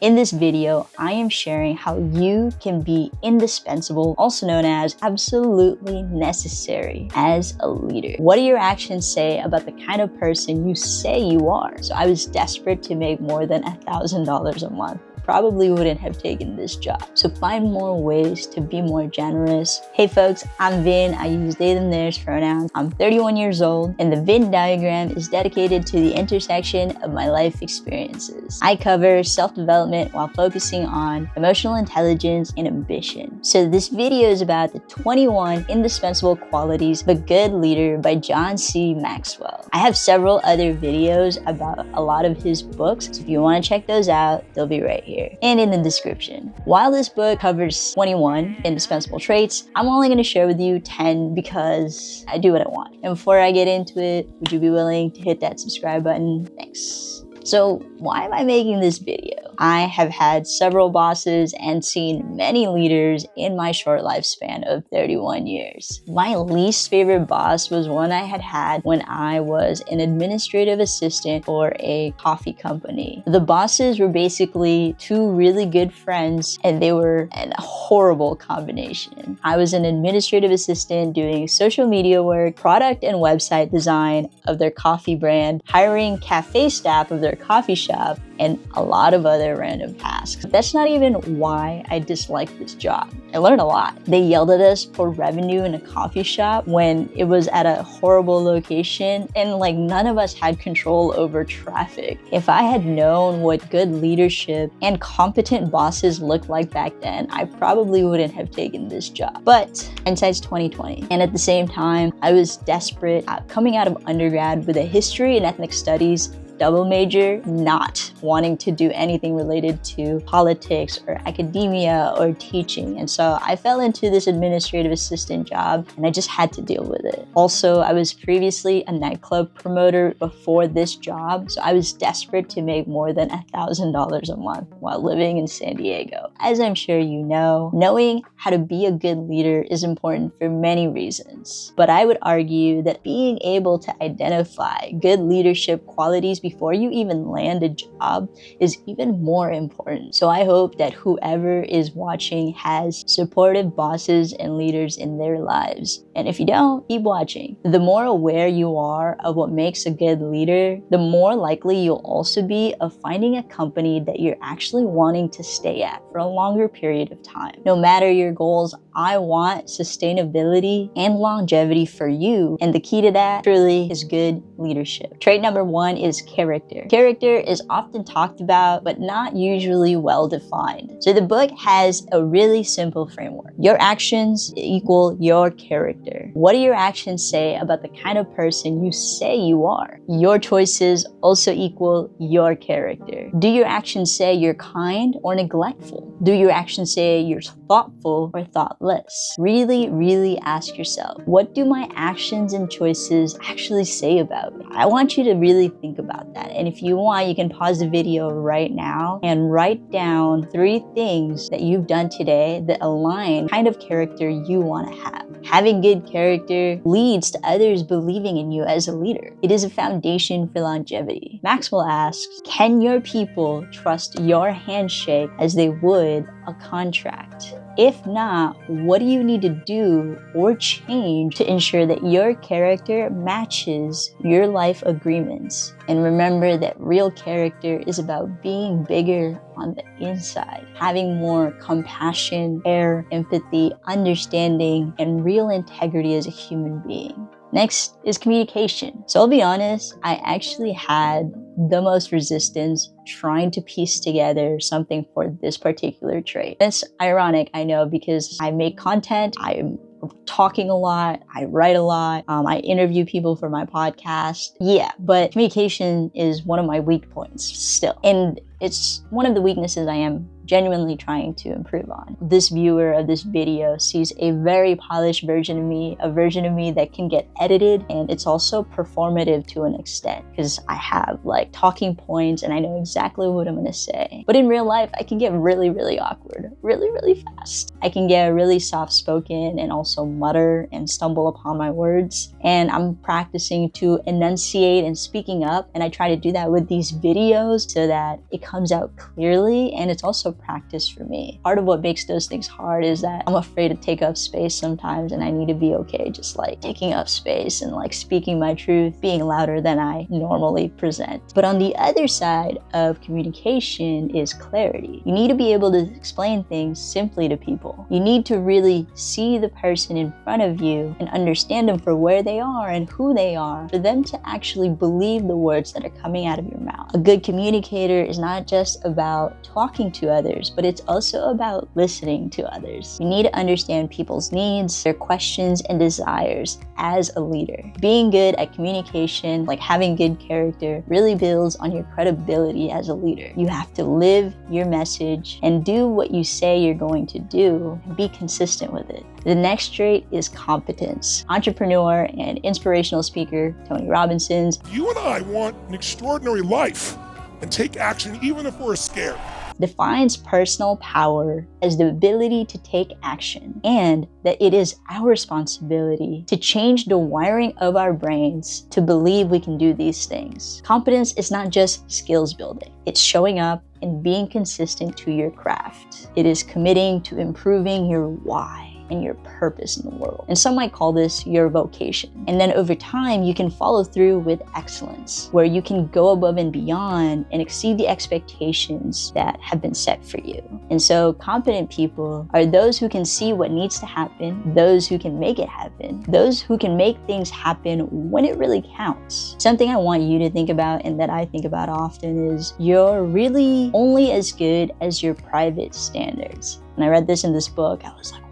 In this video, I am sharing how you can be indispensable, also known as absolutely necessary as a leader. What do your actions say about the kind of person you say you are? So I was desperate to make more than $1,000 a month. Probably wouldn't have taken this job. So find more ways to be more generous. Hey folks, I'm Vin. I use they, them, theirs pronouns. I'm 31 years old, and the Venn diagram is dedicated to the intersection of my life experiences. I cover self-development while focusing on emotional intelligence and ambition. So this video is about the 21 indispensable qualities of a good leader by John C. Maxwell. I have several other videos about a lot of his books, so if you want to check those out, they'll be right here and in the description. While this book covers 21 indispensable traits, I'm only going to share with you 10 because I do what I want. And before I get into it, would you be willing to hit that subscribe button? Thanks. So why am I making this video? I have had several bosses and seen many leaders in my short lifespan of 31 years. My least favorite boss was one I had when I was an administrative assistant for a coffee company. The bosses were basically two really good friends, and they were a horrible combination. I was an administrative assistant doing social media work, product and website design of their coffee brand, hiring cafe staff of their coffee shop, and a lot of other random tasks. That's not even why I disliked this job. I learned a lot. They yelled at us for revenue in a coffee shop when it was at a horrible location, and none of us had control over traffic. If I had known what good leadership and competent bosses looked like back then, I probably wouldn't have taken this job. But hindsight's 2020. And at the same time, I was desperate, coming out of undergrad with a history and ethnic studies double major, not wanting to do anything related to politics or academia or teaching. And so I fell into this administrative assistant job, and I just had to deal with it. Also, I was previously a nightclub promoter before this job, so I was desperate to make more than $1,000 a month while living in San Diego. As I'm sure you know, knowing how to be a good leader is important for many reasons. But I would argue that being able to identify good leadership qualities before you even land a job is even more important. So I hope that whoever is watching has supportive bosses and leaders in their lives. And if you don't, keep watching. The more aware you are of what makes a good leader, the more likely you'll also be of finding a company that you're actually wanting to stay at for a longer period of time. No matter your goals, I want sustainability and longevity for you. And the key to that truly is good leadership. Trait number 1 is character. Character is often talked about, but not usually well defined. So the book has a really simple framework. Your actions equal your character. What do your actions say about the kind of person you say you are? Your choices also equal your character. Do your actions say you're kind or neglectful? Do your actions say you're thoughtful or thoughtless? Really ask yourself, what do my actions and choices actually say about me? I want you to really think about that. And if you want, you can pause the video right now and write down 3 things that you've done today that align the kind of character you want to have. Having good character leads to others believing in you as a leader. It is a foundation for longevity. Maxwell asks, can your people trust your handshake as they would a contract? If not, what do you need to do or change to ensure that your character matches your life agreements? And remember that real character is about being bigger on the inside, having more compassion, care, empathy, understanding, and real integrity as a human being. Next is communication. So I'll be honest, I actually had the most resistance trying to piece together something for this particular trait. It's ironic, I know, because I make content, I'm talking a lot, I write a lot, I interview people for my podcast. Yeah, but communication is one of my weak points still. And it's one of the weaknesses I am genuinely trying to improve on. This viewer of this video sees a very polished version of me, a version of me that can get edited, and it's also performative to an extent because I have like talking points and I know exactly what I'm gonna say. But in real life, I can get really, really awkward, really fast. I can get really soft-spoken and also mutter and stumble upon my words. And I'm practicing to enunciate and speaking up, and I try to do that with these videos so that it comes out clearly, and it's also practice for me. Part of what makes those things hard is that I'm afraid to take up space sometimes, and I need to be okay just like taking up space and like speaking my truth, being louder than I normally present. But on the other side of communication is clarity. You need to be able to explain things simply to people. You need to really see the person in front of you and understand them for where they are and who they are, for them to actually believe the words that are coming out of your mouth. A good communicator is not just about talking to others, but it's also about listening to others. You need to understand people's needs, their questions, and desires as a leader. Being good at communication, like having good character, really builds on your credibility as a leader. You have to live your message and do what you say you're going to do and be consistent with it. The next trait is competence. Entrepreneur and inspirational speaker Tony Robinson's You and I want an extraordinary life and take action even if we're scared. Defines personal power as the ability to take action, and that it is our responsibility to change the wiring of our brains to believe we can do these things. Competence is not just skills building. It's showing up and being consistent to your craft. It is committing to improving your why and your purpose in the world. And some might call this your vocation. And then over time, you can follow through with excellence, where you can go above and beyond and exceed the expectations that have been set for you. And so competent people are those who can see what needs to happen, those who can make it happen, those who can make things happen when it really counts. Something I want you to think about and that I think about often is you're really only as good as your private standards. When I read this in this book, I was like,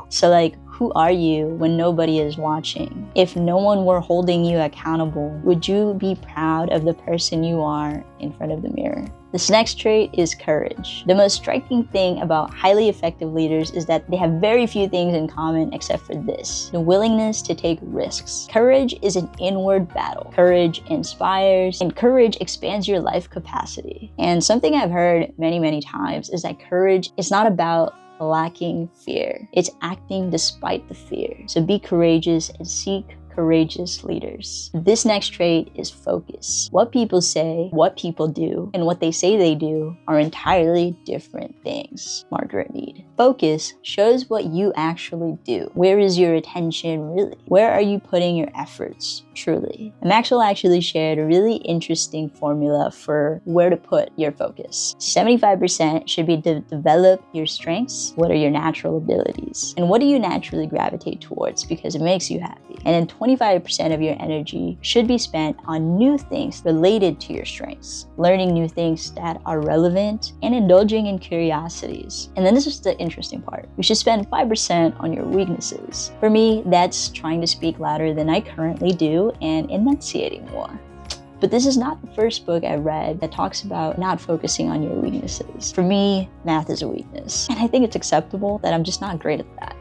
so like, who are you when nobody is watching? If no one were holding you accountable, would you be proud of the person you are in front of the mirror? This next trait is courage. The most striking thing about highly effective leaders is that they have very few things in common except for this: the willingness to take risks. Courage is an inward battle. Courage inspires, and courage expands your life capacity. And something I've heard many times is that courage is not about lacking fear. It's acting despite the fear. So be courageous and seek courageous leaders. This next trait is focus. What people say, what people do, and what they say they do are entirely different things. Margaret Mead. Focus shows what you actually do. Where is your attention really? Where are you putting your efforts truly? And Maxwell actually shared a really interesting formula for where to put your focus. 75% should be to develop your strengths. What are your natural abilities? And what do you naturally gravitate towards because it makes you happy? And then 25% of your energy should be spent on new things related to your strengths, learning new things that are relevant, and indulging in curiosities. And then this is the interesting part. You should spend 5% on your weaknesses. For me, that's trying to speak louder than I currently do and enunciating more. But this is not the first book I read that talks about not focusing on your weaknesses. For me, math is a weakness. And I think it's acceptable that I'm just not great at that.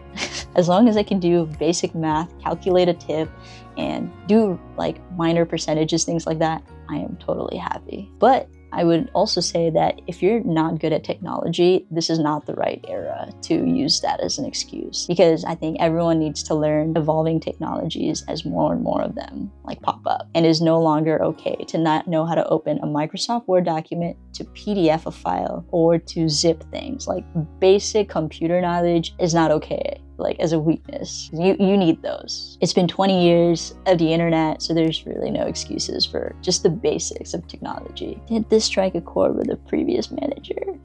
As long as I can do basic math, calculate a tip, and do like minor percentages, things like that, I am totally happy. But I would also say that if you're not good at technology, this is not the right era to use that as an excuse, because I think everyone needs to learn evolving technologies as more and more of them like pop up. And it is no longer okay to not know how to open a Microsoft Word document, to PDF a file, or to zip things. Like basic computer knowledge is not okay. Like as a weakness. You need those. It's been 20 years of the internet, so there's really no excuses for just the basics of technology. Did this strike a chord with a previous manager?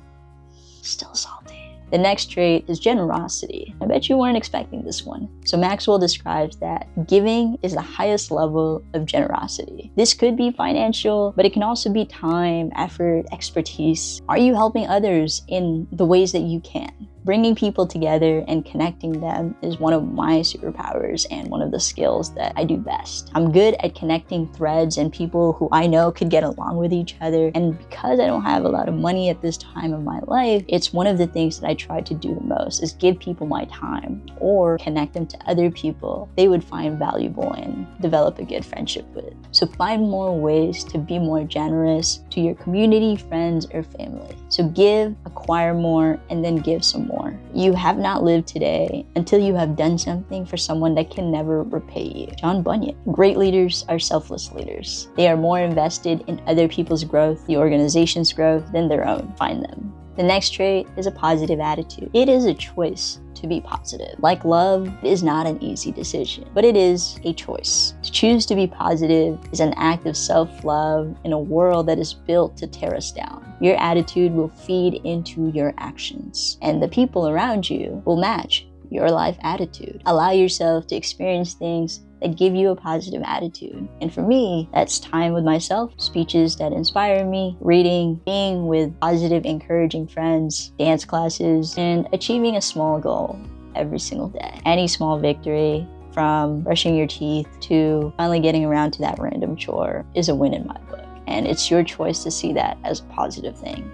Still salty. The next trait is generosity. I bet you weren't expecting this one. So Maxwell describes that giving is the highest level of generosity. This could be financial, but it can also be time, effort, expertise. Are you helping others in the ways that you can? Bringing people together and connecting them is one of my superpowers and one of the skills that I do best. I'm good at connecting threads and people who I know could get along with each other. And because I don't have a lot of money at this time of my life, it's one of the things that I try to do the most is give people my time or connect them to other people they would find valuable and develop a good friendship with. So find more ways to be more generous to your community, friends, or family. So give, acquire more, and then give some more. You have not lived today until you have done something for someone that can never repay you. John Bunyan. Great leaders are selfless leaders. They are more invested in other people's growth, the organization's growth, than their own. Find them. The next trait is a positive attitude. It is a choice to be positive. Like love, it is not an easy decision, but it is a choice. To choose to be positive is an act of self-love in a world that is built to tear us down. Your attitude will feed into your actions, and the people around you will match your life attitude. Allow yourself to experience things that give you a positive attitude. And for me, that's time with myself, speeches that inspire me, reading, being with positive, encouraging friends, dance classes, and achieving a small goal every single day. Any small victory, from brushing your teeth to finally getting around to that random chore, is a win in my book. And it's your choice to see that as a positive thing.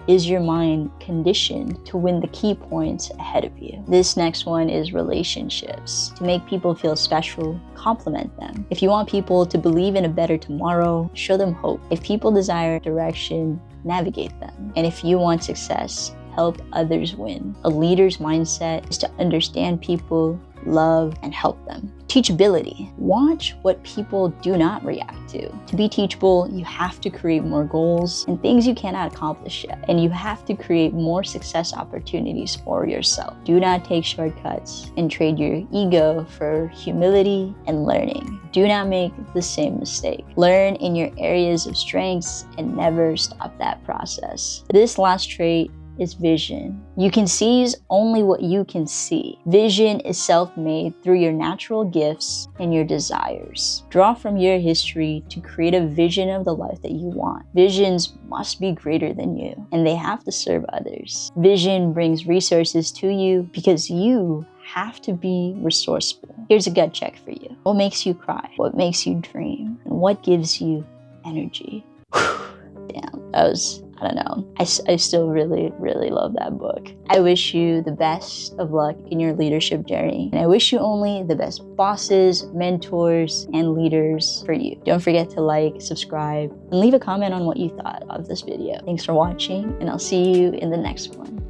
Is your mind conditioned to win the key points ahead of you? This next one is relationships. To make people feel special, compliment them. If you want people to believe in a better tomorrow, show them hope. If people desire direction, navigate them. And if you want success, help others win. A leader's mindset is to understand people, love, and help them. Teachability. Watch what people do not react to. To be teachable, you have to create more goals and things you cannot accomplish yet. And you have to create more success opportunities for yourself. Do not take shortcuts and trade your ego for humility and learning. Do not make the same mistake. Learn in your areas of strengths and never stop that process. This last trait is vision. You can seize only what you can see. Vision is self-made through your natural gifts and your desires. Draw from your history to create a vision of the life that you want. Visions must be greater than you, and they have to serve others. Vision brings resources to you because you have to be resourceful. Here's a gut check for you. What makes you cry? What makes you dream? And what gives you energy? Damn, that was, I don't know. I still really, really love that book. I wish you the best of luck in your leadership journey. And I wish you only the best bosses, mentors, and leaders for you. Don't forget to like, subscribe, and leave a comment on what you thought of this video. Thanks for watching, and I'll see you in the next one.